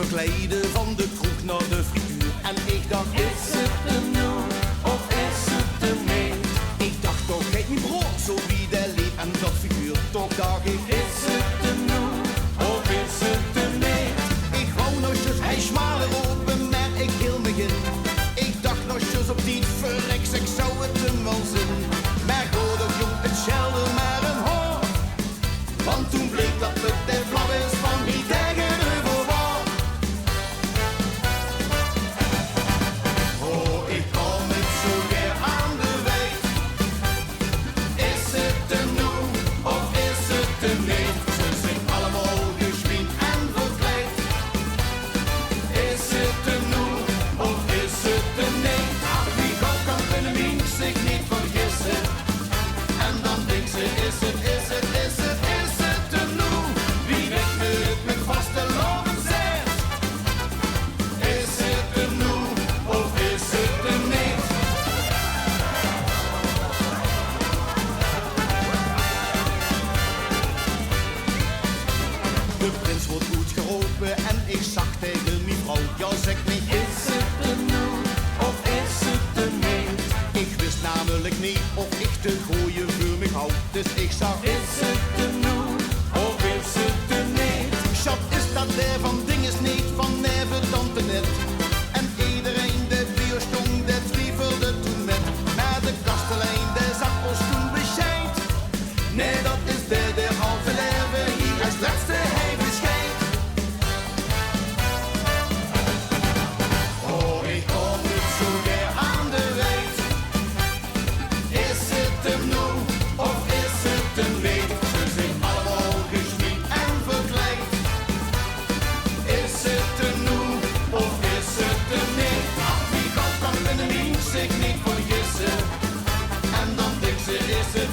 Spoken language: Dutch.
verkleden van de kroeg naar de frituur. En ik dacht, is het de nul of is het de meet? Ik dacht toch, geef me brood, zo wie de liep en dat figuur. Toch dacht ik, is het de nul of is het de meet? Ik wou nosjes, hij smalen open, maar ik hield me in. Ik dacht nosjes op die verreks, ik zou het hem wel zin. Maar goed of jong, het schelde maar een hoor. Want toen bleek dat het de vlam is van die tegen de voorwaar. Oh, ik kom het zo weer aan de weet. Is het de noem of is het de neef? Ze zijn allemaal geschminkt en verkleed. Is het de noem of is het de neef? Ach, wie gauw kan kunnen mien zich niet vergissen. En dan denkt ze, is het de noem? Wie weet me het met vaste loven zegt. Is het de noem of is het de neef? De prins wordt goed geroepen en ik zag tegen mijn vrouw. Ja, zeg me, is het de noem of is het de neef? Ik wist namelijk niet of ik te gooien voor me hou. Dus ik zag, is het de noem of is het de neef? Schat, is dat der van dinges niet, van neven tante net? En iedereen de bierstong, de twijfelde toen net. Maar de kastelein, de zat ons toen bescheid. Nee, dat is de halve leven hier als laatste hij bescheid. Oh, ik kom het zo weer aan de weet. Is het de noem of is het de neef? Ze zijn allemaal geschminkt en verkleed. Is het de noem of is het de neef? Ach, wie gauw kan binnen zich niet vergissen. En dan denkt ze, is het